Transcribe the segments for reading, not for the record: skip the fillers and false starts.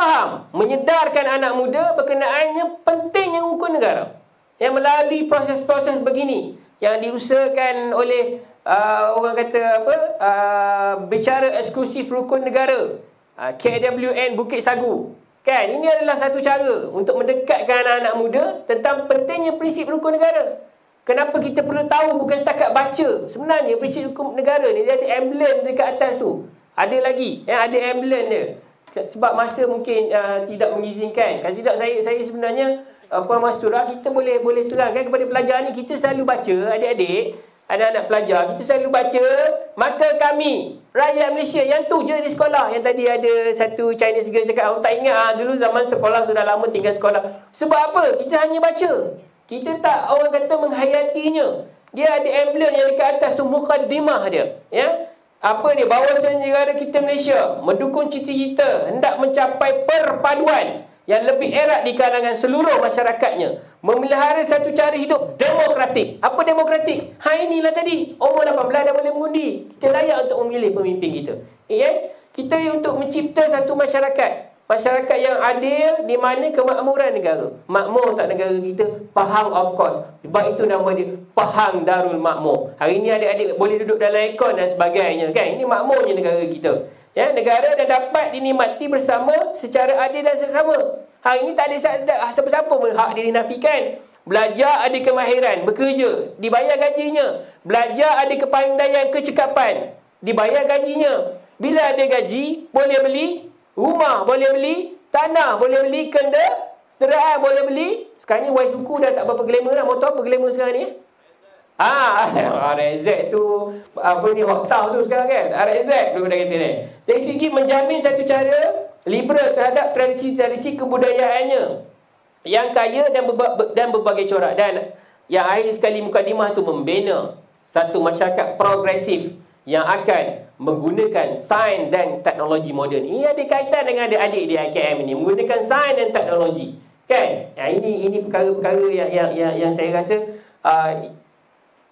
faham, menyedarkan anak muda berkenaannya pentingnya rukun negara. Yang melalui proses-proses begini yang diusahakan oleh orang kata apa, bicara eksklusif rukun negara, KWN Bukit Sagu. Kan, ini adalah satu cara untuk mendekatkan anak-anak muda tentang pentingnya prinsip rukun negara. Kenapa kita perlu tahu, bukan setakat baca. Sebenarnya prinsip rukun negara ni dia ada emblem dekat atas tu. Ada lagi, ada emblem dia. Sebab masa mungkin tidak mengizinkan. Kalau tidak, saya sebenarnya Puan Mastura, kita boleh terangkan kepada pelajar ni. Kita selalu baca, adik-adik, anak-anak pelajar, kita selalu baca, maka kami rakyat Malaysia, yang tu je di sekolah. Yang tadi ada satu Chinese girl cakap, aku tak ingat dulu zaman sekolah, sudah lama tinggal sekolah. Sebab apa? Kita hanya baca, kita tak, orang kata, menghayatinya. Dia ada emblem yang dekat atas tu, mukaddimah dia, ya. Apa dia? Bahawasanya negara kita Malaysia mendukung cita-cita hendak mencapai perpaduan yang lebih erat di kalangan seluruh masyarakatnya, memelihara satu cara hidup demokratik. Apa demokratik? Inilah tadi, umur 18 dah boleh mengundi. Kita layak untuk memilih pemimpin kita. Kita untuk mencipta satu masyarakat yang adil, di mana kemakmuran negara. Makmur tak negara kita? Pahang, of course. Sebab itu nama dia Pahang Darul Makmur. Hari ini adik-adik boleh duduk dalam aircon dan sebagainya, kan? Ini makmurnya negara kita. Ya, negara dah dapat dinikmati bersama secara adil dan seksama. Hari ini tak ada siapa-siapa pun hak dia dinafikan. Belajar ada kemahiran, bekerja, dibayar gajinya. Belajar ada kepandaian, kecekapan, dibayar gajinya. Bila ada gaji, boleh beli rumah, boleh beli tanah, boleh beli kenderaan, boleh beli. Sekarang ni Y suku dah tak berapa glamour dah. Motor apa glamour sekarang ni? RZ tu, apa ni, Hoktau tu sekarang kan, RZ tu dah kata ni. Dari segi menjamin satu cara liberal terhadap tradisi-tradisi kebudayaannya yang kaya dan berbagai corak. Dan yang akhir sekali, mukadimah tu membina satu masyarakat progresif yang akan menggunakan sains dan teknologi moden. Ini ada kaitan dengan adik-adik di IKM ini, menggunakan sains dan teknologi, kan? Ini perkara-perkara yang saya rasa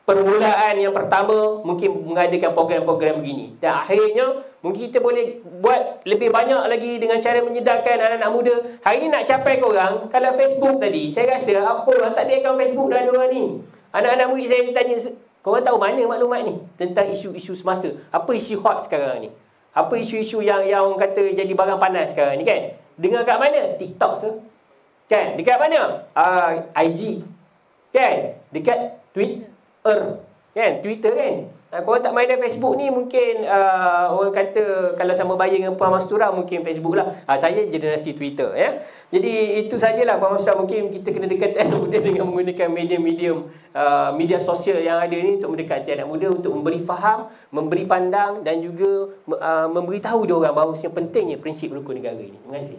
permulaan yang pertama mungkin mengadakan program-program begini. Dan akhirnya mungkin kita boleh buat lebih banyak lagi dengan cara menyedarkan anak-anak muda. Hari ni nak capai korang, kalau Facebook tadi, saya rasa apa orang tak ada akaun Facebook dah diorang ni. Anak-anak murid saya tanya, korang tahu mana maklumat ni tentang isu-isu semasa? Apa isu hot sekarang ni? Apa isu-isu yang orang kata jadi barang panas sekarang ni, kan? Dengar kat mana? TikTok kan? Dekat mana? IG, kan? Dekat Twitter, kan? Twitter, kan? Korang tak main dalam Facebook ni, mungkin orang kata kalau sama bayar dengan Puan Mastura, mungkin Facebook lah. Saya generasi Twitter, ya. Jadi itu sajalah Puan Mastura, mungkin kita kena dekatkan anak muda dengan menggunakan media sosial yang ada ni untuk mendekati anak muda, untuk memberi faham, memberi pandang dan juga memberitahu dia orang bahawa pentingnya prinsip rukun negara ini. Terima kasih.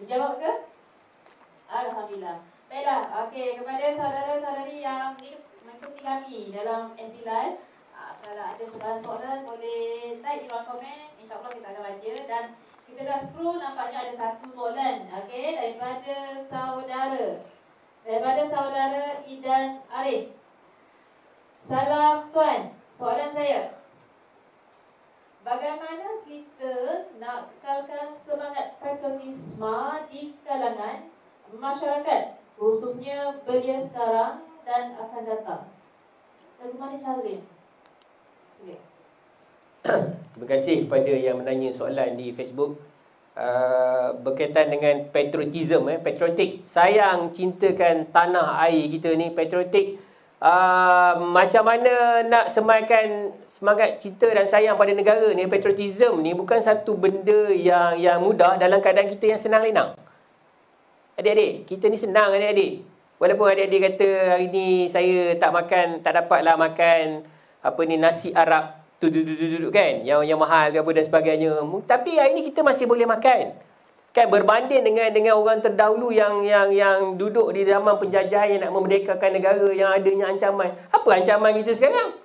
Menjawab ke? Alhamdulillah. Baiklah, okey, kepada saudara-saudari yang mengikuti kami dalam FB Live, kalau ada soalan boleh type di ruang komen, insya-Allah kita akan baca. Dan kita dah scroll, nampaknya ada satu soalan, okey, daripada saudara Idan Arif. Salam Tuan, soalan saya, bagaimana kita nak kekalkan semangat patriotisme di kalangan masyarakat, khususnya belia sekarang dan akan datang? Bagaimana caranya? Terima kasih kepada yang menanya soalan di Facebook. Berkaitan dengan patriotism, patriotik, sayang, cintakan tanah air kita ni, patriotik. Macam mana nak semakan semangat cinta dan sayang pada negara ni? Patriotism ni bukan satu benda yang mudah dalam keadaan kita yang senang lenang. Adik-adik, kita ni senang, adik-adik. Walaupun adik-adik kata hari ni saya tak dapatlah makan nasi Arab tu kan, yang mahal ke apa dan sebagainya. Tapi hari ni kita masih boleh makan. Kan, berbanding dengan orang terdahulu yang duduk di zaman penjajahan, yang nak memerdekakan negara, yang adanya ancaman. Apa ancaman kita sekarang?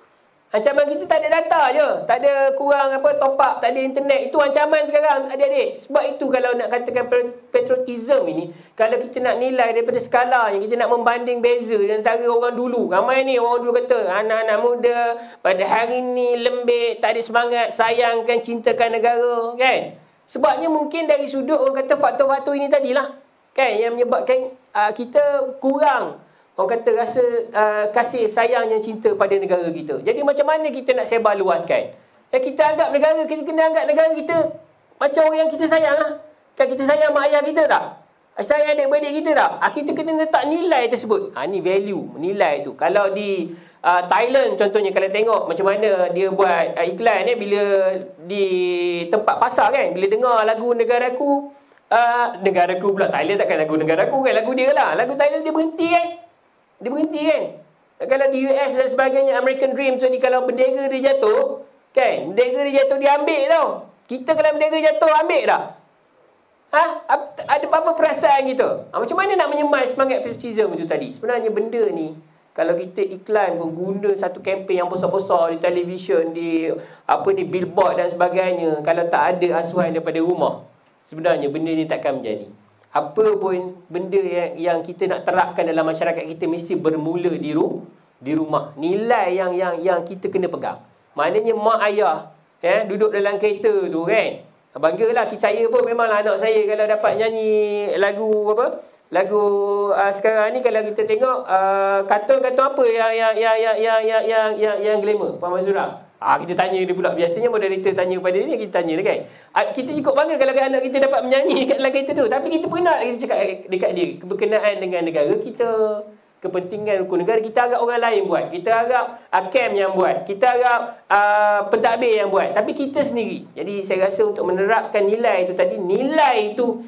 Ancaman kita tak ada data je. Tak ada kurang top up, tak ada internet. Itu ancaman sekarang adik-adik. Sebab itu kalau nak katakan patriotism ini, kalau kita nak nilai daripada skala yang kita nak membanding beza di antara orang dulu. Ramai ni orang dulu kata anak-anak muda pada hari ni lembik, tak ada semangat, sayangkan, cintakan negara, kan? Sebabnya mungkin dari sudut orang kata faktor-faktor ini tadilah, kan, yang menyebabkan kita kurang, orang kata, rasa kasih sayang yang cinta pada negara kita. Jadi macam mana kita nak sebar luaskan? Kita anggap negara, kita kena anggap negara kita macam orang yang kita sayang lah. Kan kita sayang mak ayah kita tak? Sayang adik-beradik kita tak? Kita kena letak nilai tersebut. Ni value, nilai tu. Kalau di Thailand contohnya, kalau tengok macam mana dia buat iklan bila di tempat pasar, kan, bila dengar lagu negaraku, negaraku pula, Thailand takkan lagu negaraku, kan, lagu dia lah. Lagu Thailand dia berhenti, kan. Dia berhenti, kan. Kalau di US dan sebagainya, American Dream tu ni, kalau bendera dia jatuh, kan, bendera dia jatuh, dia ambil tau. Kita kalau bendera jatuh, ambil tak? Ada apa perasaan kita? Macam mana nak menyemai semangat patriotism itu tadi? Sebenarnya benda ni, kalau kita iklan pun guna satu kempen yang besar-besar di televisyen, di billboard dan sebagainya, kalau tak ada asuhan daripada rumah, sebenarnya benda ni takkan menjadi. Apa pun benda yang kita nak terapkan dalam masyarakat kita mesti bermula di rumah. Nilai yang kita kena pegang. Maknanya mak ayah duduk dalam kereta tu, kan, banggalah. Saya pun memanglah anak saya kalau dapat nyanyi lagu sekarang ni, kalau kita tengok kartun apa yang glamour, Puan Mazura. Kita tanya dia pula. Biasanya moderator tanya pada dia, kita tanya dia, kan. Kita cukup bangga kalau anak kita dapat menyanyi kat dalam kereta tu. Tapi kita pernah kita cakap dekat dia berkenaan dengan negara kita, kepentingan rukun negara. Kita harap orang lain buat, kita harap KEM yang buat, kita harap pentadbir yang buat, tapi kita sendiri. Jadi saya rasa untuk menerapkan nilai itu tadi, nilai itu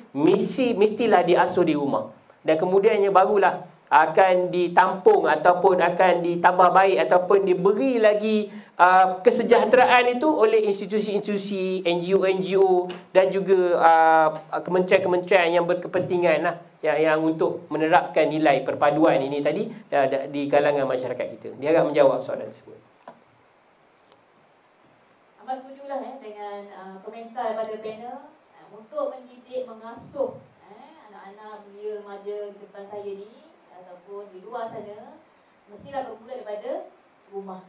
mestilah diasuh di rumah. Dan kemudiannya barulah akan ditampung ataupun akan ditambah baik ataupun diberi lagi kesejahteraan itu oleh institusi-institusi, NGO-NGO dan juga kementerian-kementerian yang berkepentingan lah, yang untuk menerapkan nilai perpaduan ini tadi di kalangan masyarakat kita. Dia agak menjawab soalan tersebut. Amat setujulah dengan komentar daripada panel untuk mendidik, mengasuh anak-anak, belia, remaja di depan saya ni ataupun di luar sana, mestilah bermula daripada rumah.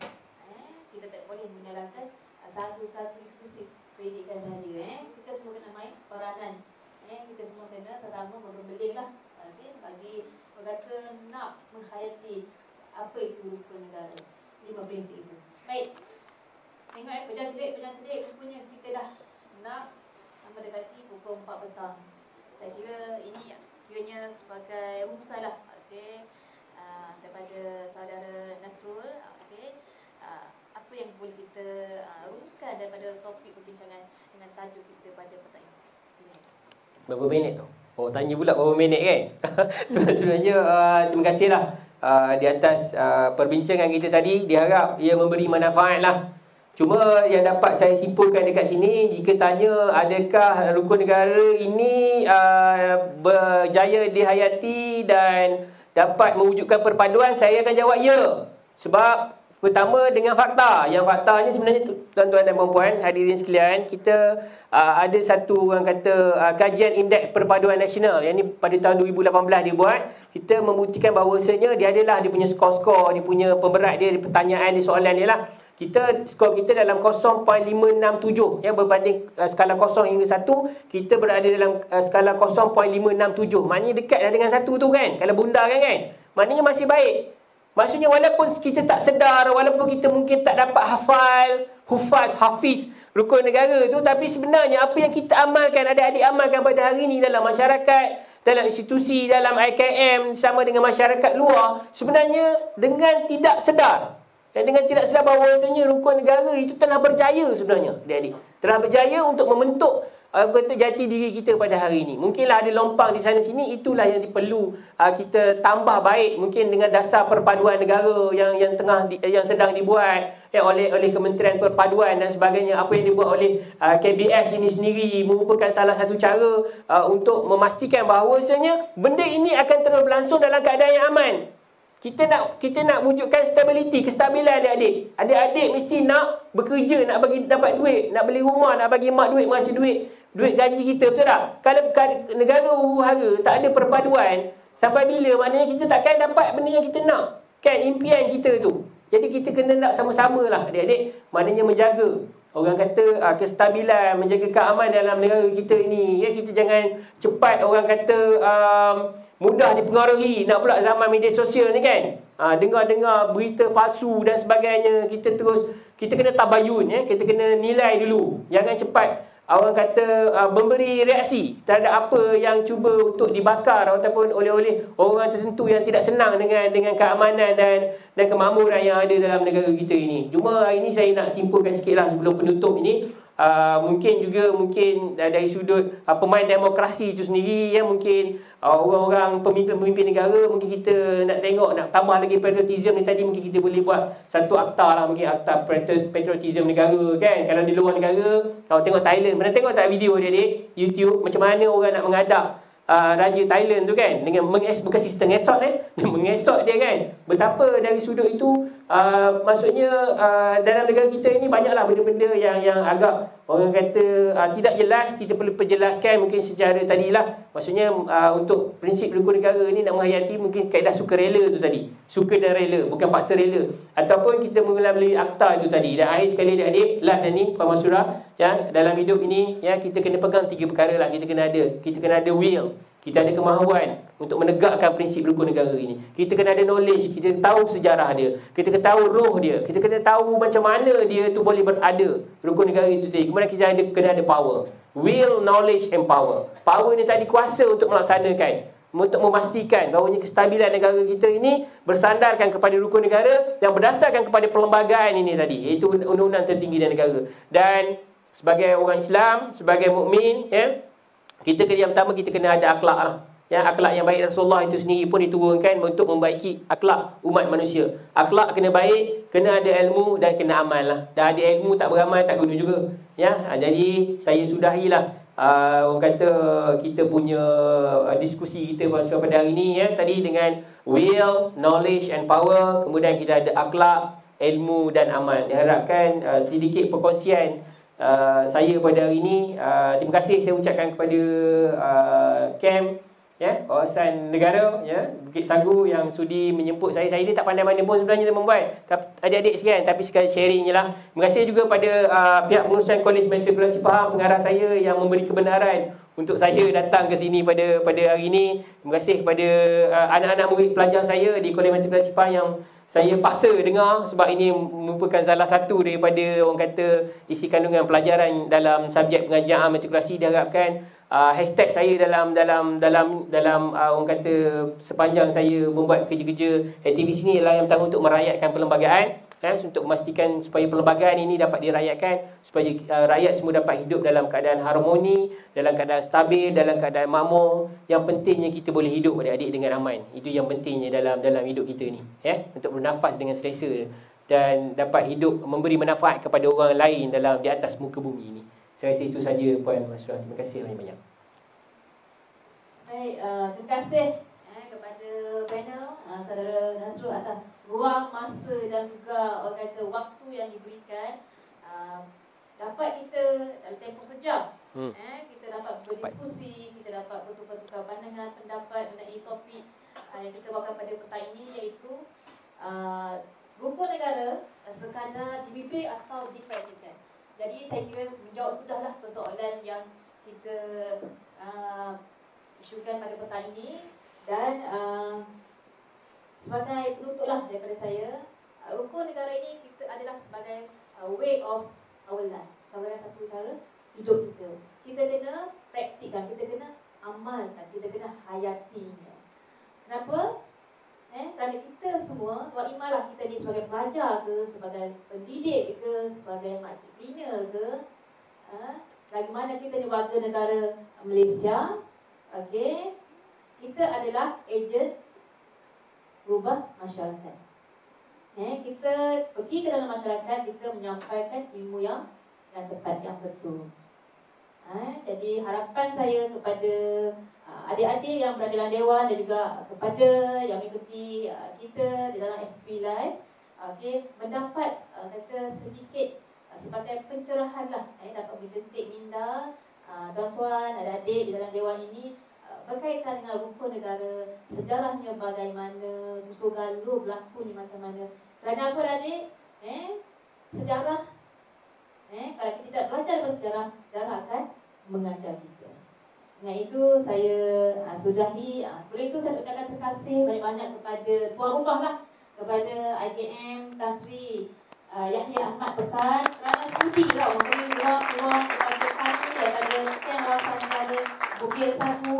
Kita tak boleh menyalahkan satu-satu institusi pendidikan saja. Kita semua kena main peranan. Kita semua kena sama berbeling lah, bagi berkata nak menghayati apa itu rukun negara, 5 prinsip itu. Baik, tengok pejam celik rupanya kita dah nak mendekati pukul 4 petang. Saya kira ini kiranya sebagai rumusan lah, daripada saudara Nasrul. Apa yang boleh kita rumuskan daripada topik perbincangan dengan tajuk kita pada petang ini? Berapa minit tu? Tanya pula berapa minit, kan? Sebenarnya terima kasihlah di atas perbincangan kita tadi. Diharap ia memberi manfaat lah. Cuma yang dapat saya simpulkan dekat sini, jika tanya adakah rukun negara ini berjaya dihayati dan dapat mewujudkan perpaduan, saya akan jawab ya. Sebab pertama dengan fakta. Yang faktanya sebenarnya tuan-tuan dan puan-puan, hadirin sekalian, kita ada satu orang kata kajian indeks perpaduan nasional yang ni pada tahun 2018 dibuat. Kita membuktikan bahawasanya dia adalah dia punya skor-skor, dia punya pemberat dia, pertanyaan dia, soalan dia lah. Skor kita dalam 0.567 berbanding skala 0 hingga 1, kita berada dalam skala 0.567. Maknanya dekat dah dengan 1 tu, kan. Kalau bundar, kan. Maknanya masih baik. Maksudnya walaupun kita tak sedar, walaupun kita mungkin tak dapat hafiz rukun negara tu, tapi sebenarnya apa yang kita amalkan, adik-adik amalkan pada hari ini dalam masyarakat, dalam institusi, dalam IKM, sama dengan masyarakat luar, sebenarnya dengan tidak sedar. Dan dengan tidak sedar bahawasanya rukun negara itu telah berjaya sebenarnya, adik-adik. Telah berjaya untuk membentuk jati diri kita pada hari ini. Mungkinlah ada lompang di sana sini, itulah yang perlu kita tambah baik. Mungkin dengan dasar perpaduan negara yang sedang dibuat oleh Kementerian Perpaduan dan sebagainya, apa yang dibuat oleh KBS ini sendiri merupakan salah satu cara untuk memastikan bahawasanya benda ini akan terus berlangsung dalam keadaan yang aman. Kita nak wujudkan stability, kestabilan adik-adik. Adik-adik mesti nak bekerja, nak bagi dapat duit, nak beli rumah, nak bagi mak duit, masa duit gaji kita, betul tak? Kalau negara huru-hara tak ada perpaduan, sampai bila maknanya kita takkan dapat benda yang kita nak. Kan impian kita tu. Jadi kita kena nak sama-sama lah adik-adik, maknanya menjaga. Orang kata kestabilan, menjaga keamanan dalam negara kita ini. Ya, kita jangan cepat orang kata mudah dipengaruhi. Nak pula zaman media sosial ni kan. Dengar-dengar berita palsu dan sebagainya. Kita kena tabayun, ya. Kita kena nilai dulu. Jangan cepat orang kata memberi reaksi terhadap apa yang cuba untuk dibakar ataupun oleh orang tertentu yang tidak senang dengan keamanan dan kemakmuran yang ada dalam negara kita ini. Cuma hari ini saya nak simpulkan sikitlah sebelum penutup ini. Mungkin dari sudut pemain demokrasi itu sendiri, ya, mungkin orang-orang pemimpin negara, mungkin kita nak tengok, nak tambah lagi patriotism ni tadi, mungkin kita boleh buat satu akta lah, mungkin akta patriotism negara kan. Kalau di luar negara, kalau tengok Thailand, pernah tengok tak video dia YouTube, macam mana orang nak mengadap Raja Thailand tu kan, dengan bukan sistem ngesot mengesot dia kan. Betapa dari sudut itu maksudnya dalam negara kita ini banyaklah benda-benda yang agak orang kata tidak jelas. Kita perlu perjelaskan mungkin secara tadilah. Maksudnya untuk prinsip rukun negara ni nak menghayati mungkin kaedah sukarela tu tadi. Suka dan rela, bukan paksa rela. Ataupun kita melalui akta itu tadi. Dan akhir sekali adik-adik, last ni Puan Masura, ya, dalam hidup ini, ya, kita kena pegang 3 perkara lah. Kita kena ada will. Kita ada kemahuan untuk menegakkan prinsip rukun negara ini. Kita kena ada knowledge, kita tahu sejarah dia, kita kena tahu roh dia, kita kena tahu macam mana dia tu boleh berada, rukun negara itu tadi. Kemudian kita kena ada power. Will, knowledge and power. Power ni tadi kuasa untuk melaksanakan, untuk memastikan bahawanya kestabilan negara kita ini bersandarkan kepada rukun negara yang berdasarkan kepada perlembagaan ini tadi, iaitu undang-undang tertinggi dan negara. Dan sebagai orang Islam, sebagai mukmin, ya, kita yang pertama kita kena ada akhlak lah. Ya, akhlak yang baik Rasulullah itu sendiri pun diturunkan untuk membaiki akhlak umat manusia. Akhlak kena baik, kena ada ilmu dan kena amal lah. Dah ada ilmu tak beramal tak guna juga. Ya, jadi saya sudahilah orang kata kita punya diskusi kita pada hari ini, ya, tadi dengan will, knowledge and power. Kemudian kita ada akhlak, ilmu dan amal. Diharapkan sedikit perkongsian saya pada hari ini. Terima kasih saya ucapkan kepada KAM, ya, Kawasan Negara, ya, Bukit Sagu yang sudi menjemput saya. Saya ni tak pandai mana pun sebenarnya membuat adik-adik sekalian, tapi sekali sharing je lah. Terima kasih juga pada pihak pengurusan Kolej Matrikulasi Pahang, pengarah saya yang memberi kebenaran untuk saya datang ke sini pada hari ini. Terima kasih kepada anak-anak murid pelajar saya di Kolej Matrikulasi Pahang yang saya paksa dengar, sebab ini merupakan salah satu daripada orang kata isi kandungan pelajaran dalam subjek pengajian matrikulasi. Diharapkan hashtag saya dalam orang kata sepanjang saya membuat kerja-kerja aktivis ini adalah yang pertama untuk merakyatkan perlembagaan, untuk memastikan supaya perlembagaan ini dapat dirakyatkan, supaya rakyat semua dapat hidup dalam keadaan harmoni, dalam keadaan stabil, dalam keadaan makmur. Yang pentingnya kita boleh hidup adik-adik dengan aman. Itu yang pentingnya dalam hidup kita ni, ya, untuk bernafas dengan selesa dan dapat hidup memberi manfaat kepada orang lain di atas muka bumi ini. Saya rasa itu saja Puan Masura. Terima kasih banyak-banyak. Baik, terima kasih kepada panel, Saudara Nasrul, atas ruang masa dan juga orang kata waktu yang diberikan. Dapat kita dalam tempoh sejam, kita dapat berdiskusi, kita dapat bertukar-tukar pandangan, pendapat mengenai topik yang kita bawakan pada petang ini, iaitu rukun negara sekadar dibimbing atau dipraktikkan. Jadi saya kira menjawab sudahlah persoalan yang kita isukan pada petang ini. Dan sebagai penutuplah daripada saya, rukun negara ini kita adalah sebagai way of our life, sebagai satu cara hidup kita. Kita kena praktikkan, kita kena amalkan, kita kena hayatinya. Kenapa? Kerana kita semua, tuan imalah kita ni sebagai pelajar ke, sebagai pendidik ke, sebagai makcik bina ke, bagaimana kita ni warga negara Malaysia, okey, kita adalah ejen rubah masyarakat. Kita pergi ke dalam masyarakat, kita menyampaikan ilmu yang tepat, yang betul. Jadi harapan saya kepada adik-adik yang berada dalam Dewan dan juga kepada yang mengikuti kita di dalam FB Live, mendapat kata sedikit sebagai pencerahan lah, dapat menjentik minda tuan-tuan, adik-adik di dalam Dewan ini berkaitan dengan rukun negara, sejarahnya bagaimana, Susu Galuh berlaku ni macam mana. Kerana apa adik? Sejarah, kalau kita tidak belajar daripada sejarah, sejarah akan mengajar kita. Dengan itu saya sudahi. Sebelum itu saya ucapkan terima kasih banyak-banyak kepada tuan rumah lah, kepada IKM Tan Sri Yahya Ahmad Pekan kerana sudi lah memberi ruang kepada kami daripada Ken Wafan Negara Bukit Satu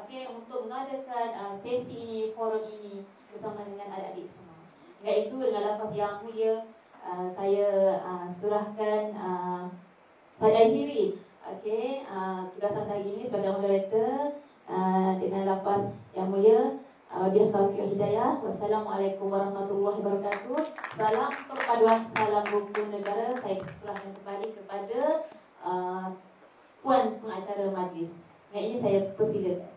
untuk mengadakan sesi ini, forum ini bersama dengan adik-adik semua. Dengan itu, dengan lafaz yang mulia, saya serahkan, saya akhiri tugasan saya ini sebagai moderator dengan lafaz yang mulia. Wabillahi taufiq wal hidayah. Wassalamualaikum warahmatullahi wabarakatuh. Salam perpaduan, salam rukun negara. Saya serahkan kembali kepada puan pengacara majlis. Yang ini saya persilakan.